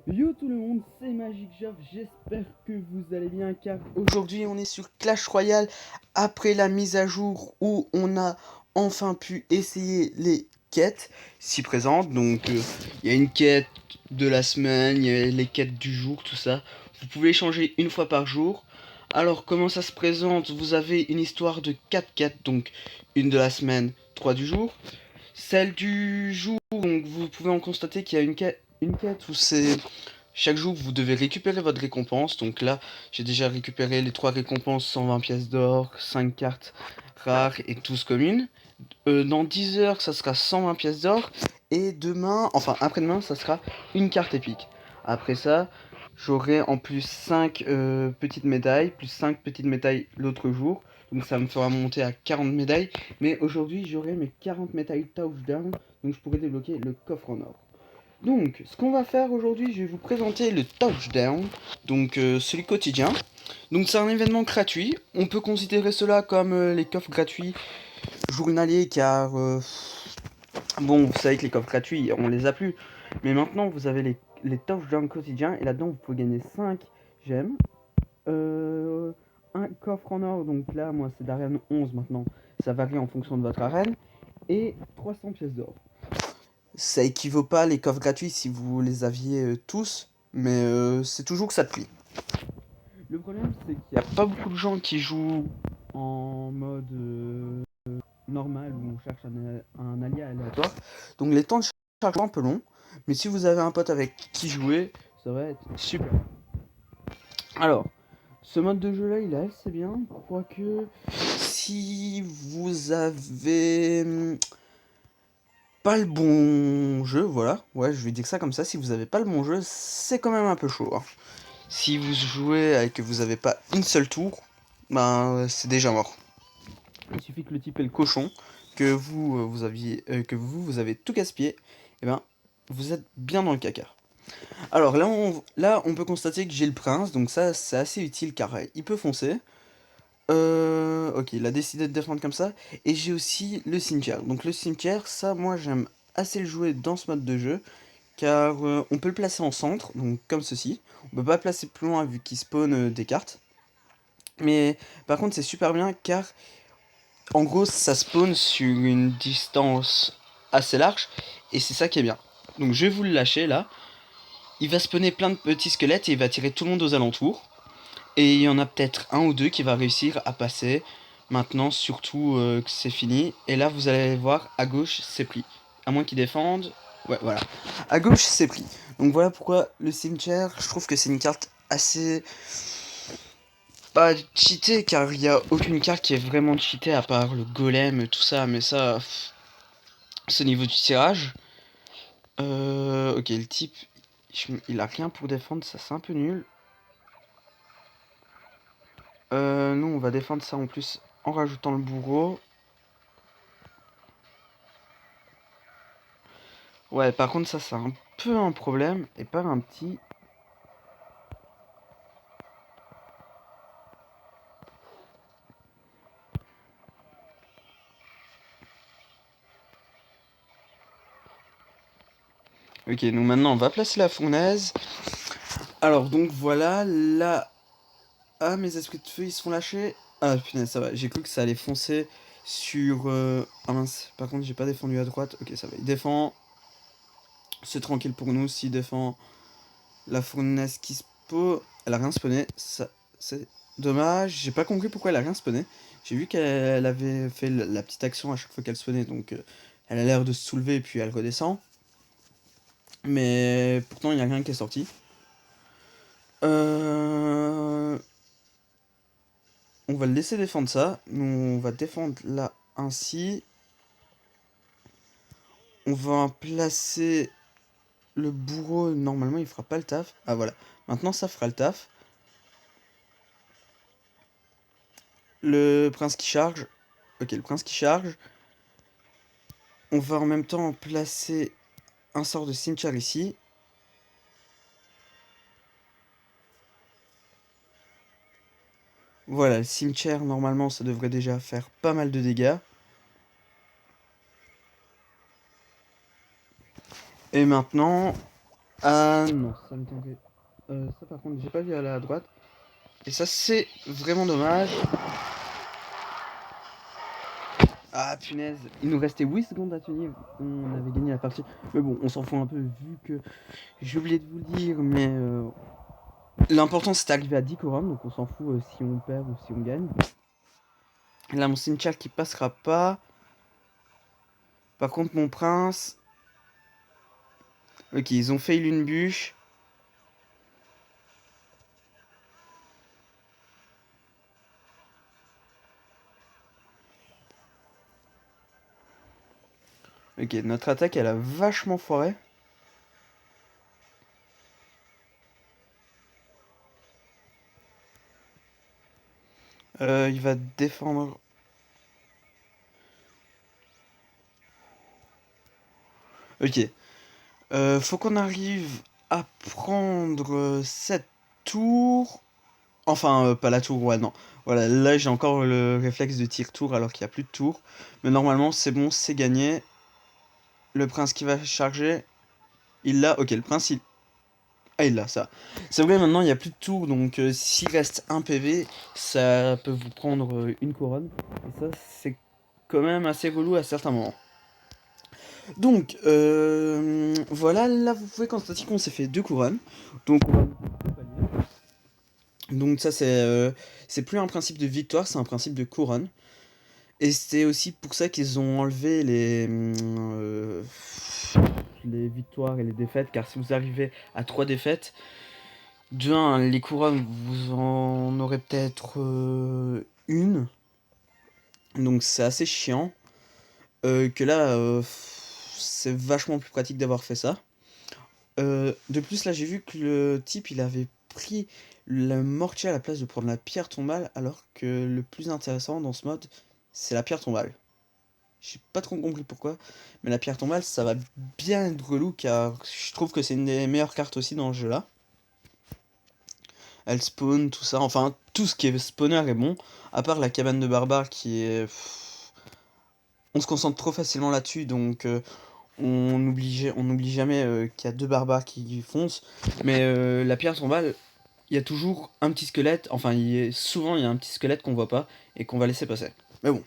Yo tout le monde, c'est Magic Job, j'espère que vous allez bien car aujourd'hui on est sur Clash Royale après la mise à jour où on a enfin pu essayer les quêtes si présentes. Donc il y a une quête de la semaine, il y a les quêtes du jour, tout ça. Vous pouvez changer une fois par jour. Alors comment ça se présente? Vous avez une histoire de 4 quêtes, donc une de la semaine, 3 du jour. Celle du jour, donc vous pouvez en constater qu'il y a une quête où c'est chaque jour vous devez récupérer votre récompense. Donc là, j'ai déjà récupéré les 3 récompenses, 120 pièces d'or, 5 cartes rares et 12 communes. Dans 10 heures, ça sera 120 pièces d'or. Et demain, enfin après-demain, ça sera une carte épique. Après ça, j'aurai en plus 5 petites médailles, plus 5 petites médailles l'autre jour. Donc ça me fera monter à 40 médailles. Mais aujourd'hui, j'aurai mes 40 médailles touchdown. Donc je pourrai débloquer le coffre en or. Donc, ce qu'on va faire aujourd'hui, je vais vous présenter le touchdown, donc celui quotidien. Donc c'est un événement gratuit. On peut considérer cela comme les coffres gratuits journaliers car bon, vous savez que les coffres gratuits, on les a plus. Mais maintenant, vous avez les touchdowns quotidiens et là-dedans, vous pouvez gagner 5 gemmes, un coffre en or. Donc là, moi, c'est d'arène 11 maintenant. Ça varie en fonction de votre arène et 300 pièces d'or. Ça équivaut pas les coffres gratuits si vous les aviez tous, mais c'est toujours que ça de prix. Le problème, c'est qu'il n'y a pas beaucoup de gens qui jouent en mode normal où on cherche un allié aléatoire. Donc les temps de charge sont un peu longs, mais si vous avez un pote avec qui jouer, ça va être super. Alors, ce mode de jeu là, il est assez bien, quoique si vous avez pas le bon jeu, voilà. Ouais, je vais dire ça comme ça. Si vous avez pas le bon jeu, c'est quand même un peu chaud, hein. Si vous jouez et que vous avez pas une seule tour, ben c'est déjà mort. Il suffit que le type ait le cochon, que vous avez tout gaspillé, et ben vous êtes bien dans le caca. Alors là on peut constater que j'ai le prince, donc ça c'est assez utile car il peut foncer. Ok, il a décidé de défendre comme ça. Et j'ai aussi le cimetière. Donc le cimetière, ça, moi, j'aime assez le jouer dans ce mode de jeu. Car on peut le placer en centre, donc comme ceci. On peut pas le placer plus loin vu qu'il spawn des cartes. Mais par contre, c'est super bien car, en gros, ça spawn sur une distance assez large. Et c'est ça qui est bien. Donc je vais vous le lâcher là. Il va spawner plein de petits squelettes et il va tirer tout le monde aux alentours. Et il y en a peut-être un ou deux qui va réussir à passer. Maintenant, surtout que c'est fini. Et là, vous allez voir, à gauche, c'est pris. À moins qu'ils défendent. Ouais, voilà. À gauche, c'est pris. Donc voilà pourquoi le cimetière, je trouve que c'est une carte assez... pas cheatée, car il n'y a aucune carte qui est vraiment cheatée à part le golem, tout ça. Mais ça, c'est au niveau du tirage. Ok, le type, il a rien pour défendre, ça c'est un peu nul. Nous, on va défendre ça en plus en rajoutant le bourreau. Ouais, par contre, ça, c'est un peu un problème, et pas un petit. Ok, donc maintenant, on va placer la fournaise. Alors, donc, voilà, là... Ah, mes esprits de feu, ils se font lâcher. Ah, punaise, ça va, j'ai cru que ça allait foncer sur... Ah mince, par contre, j'ai pas défendu à droite. Ok, ça va, il défend. C'est tranquille pour nous, s'il défend la fournaise qui spawn... Elle a rien spawné, ça... C'est dommage, j'ai pas compris pourquoi elle a rien spawné. J'ai vu qu'elle avait fait la petite action à chaque fois qu'elle spawnait, donc... elle a l'air de se soulever et puis elle redescend. Mais pourtant, il n'y a rien qui est sorti. On va le laisser défendre ça. Nous, on va défendre là ainsi. On va placer le bourreau. Normalement, il fera pas le taf. Ah voilà. Maintenant, ça fera le taf. Le prince qui charge. Ok, le prince qui charge. On va en même temps placer un sort de cimetière ici. Voilà, le cimetière, normalement, ça devrait déjà faire pas mal de dégâts. Et maintenant, Ah non, ça me tentait. Ça par contre, j'ai pas vu aller à droite. Et ça, c'est vraiment dommage. Ah punaise, il nous restait 8 secondes à tenir. On avait gagné la partie. Mais bon, on s'en fout un peu vu que j'ai oublié de vous le dire. Mais l'important c'est d'arriver à 10 couronnes. Donc on s'en fout si on perd ou si on gagne. Là, mon Sinchal qui passera pas. Par contre, mon prince. Ok, ils ont fait une bûche. Ok, notre attaque elle a vachement foiré. Il va défendre. Ok. Faut qu'on arrive à prendre cette tour. Enfin, pas la tour, ouais, non. Voilà, là j'ai encore le réflexe de tir tour alors qu'il n'y a plus de tour. Mais normalement, c'est bon, c'est gagné. Le prince qui va charger. Il l'a. Ok, le prince, il. Ah, il l'a, ça. C'est vrai, maintenant il n'y a plus de tour, donc s'il reste un PV, ça peut vous prendre une couronne. Et ça, c'est quand même assez relou à certains moments. Donc, voilà, là vous pouvez constater qu'on s'est fait 2 couronnes. Donc, on va mettre deux paliers. Donc ça c'est plus un principe de victoire, c'est un principe de couronne. Et c'est aussi pour ça qu'ils ont enlevé les victoires et les défaites, car si vous arrivez à 3 défaites, de 1, les couronnes, vous en aurez peut-être une, donc c'est assez chiant, que là, c'est vachement plus pratique d'avoir fait ça. De plus, là, j'ai vu que le type, il avait pris le mortier à la place de prendre la pierre tombale, alors que le plus intéressant dans ce mode, c'est la pierre tombale. J'ai pas trop compris pourquoi, mais la pierre tombale, ça va bien être relou, car je trouve que c'est une des meilleures cartes aussi dans ce jeu-là. Elle spawn, tout ça, enfin, tout ce qui est spawner est bon, à part la cabane de barbare qui est... On se concentre trop facilement là-dessus, donc on oublie jamais qu'il y a 2 barbares qui foncent, mais la pierre tombale, il y a toujours un petit squelette, enfin souvent il y a un petit squelette qu'on voit pas et qu'on va laisser passer. Mais bon,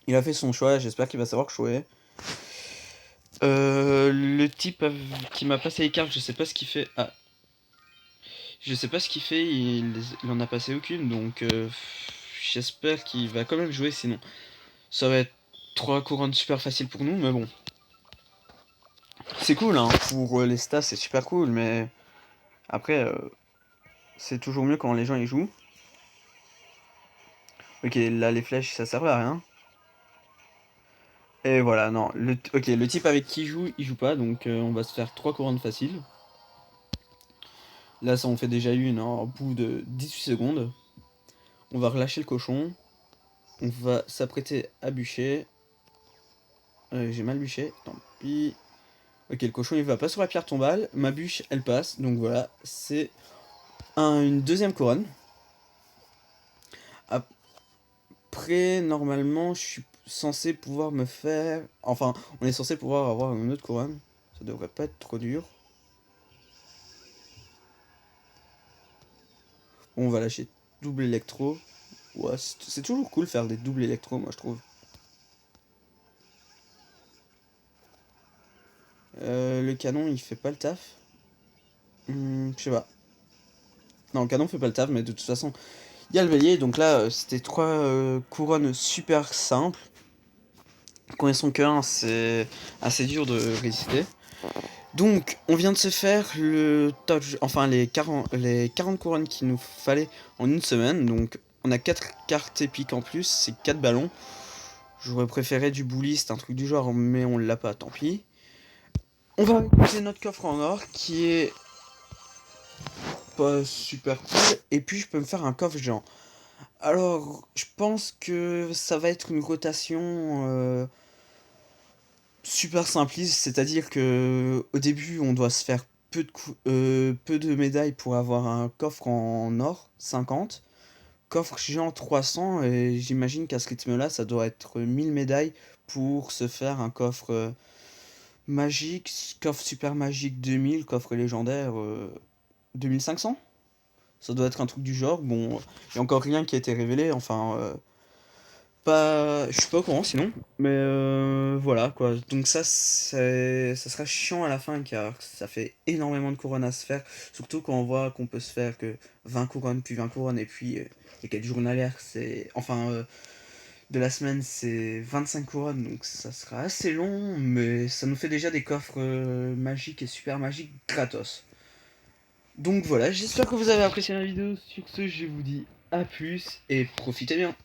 il a fait son choix, j'espère qu'il va savoir jouer. Le type qui m'a passé les cartes, je sais pas ce qu'il fait. Ah, je sais pas ce qu'il fait, il en a passé aucune, donc j'espère qu'il va quand même jouer, sinon ça va être 3 couronnes super faciles pour nous, mais bon. C'est cool, hein, pour les stats c'est super cool, mais après c'est toujours mieux quand les gens y jouent. Ok, là les flèches ça sert à rien. Et voilà, non. Ok, le type avec qui il joue pas, donc on va se faire 3 couronnes faciles. Là, ça en fait déjà une, hein, au bout de 18 secondes. On va relâcher le cochon. On va s'apprêter à bûcher. J'ai mal bûché, tant pis. Ok, le cochon il va pas sur la pierre tombale. Ma bûche elle passe, donc voilà, c'est une deuxième couronne. Après, normalement, je suis censé pouvoir me faire. Enfin, on est censé pouvoir avoir une autre couronne. Ça devrait pas être trop dur. On va lâcher double électro. Ouais, c'est toujours cool faire des doubles électro, moi je trouve. Le canon il fait pas le taf. Je sais pas. Non, le canon fait pas le taf, mais de toute façon, il y a le bélier. Donc là, c'était 3 couronnes super simples. Quand elles sont que 1, c'est assez dur de résister. Donc, on vient de se faire enfin les 40 couronnes qu'il nous fallait en une semaine. Donc, on a 4 cartes épiques en plus, c'est 4 ballons. J'aurais préféré du bouliste, un truc du genre, mais on l'a pas, tant pis. On va récupérer notre coffre en or qui est pas super cool. Et puis je peux me faire un coffre géant. Alors, je pense que ça va être une rotation super simpliste. C'est-à-dire que au début, on doit se faire peu de médailles pour avoir un coffre en or, 50. Coffre géant 300. Et j'imagine qu'à ce rythme-là, ça doit être 1000 médailles pour se faire un coffre Magique, coffre super magique 2000, coffre légendaire 2500. Ça doit être un truc du genre. Bon, il y a encore rien qui a été révélé. Enfin, pas, je suis pas au courant sinon. Mais voilà quoi. Donc ça sera chiant à la fin car ça fait énormément de couronnes à se faire. Surtout quand on voit qu'on peut se faire que 20 couronnes puis 20 couronnes et puis les 4 journalières c'est, enfin de la semaine c'est 25 couronnes donc ça sera assez long. Mais ça nous fait déjà des coffres magiques et super magiques gratos. Donc voilà, j'espère que vous avez apprécié la vidéo. Sur ce, je vous dis à plus et profitez bien.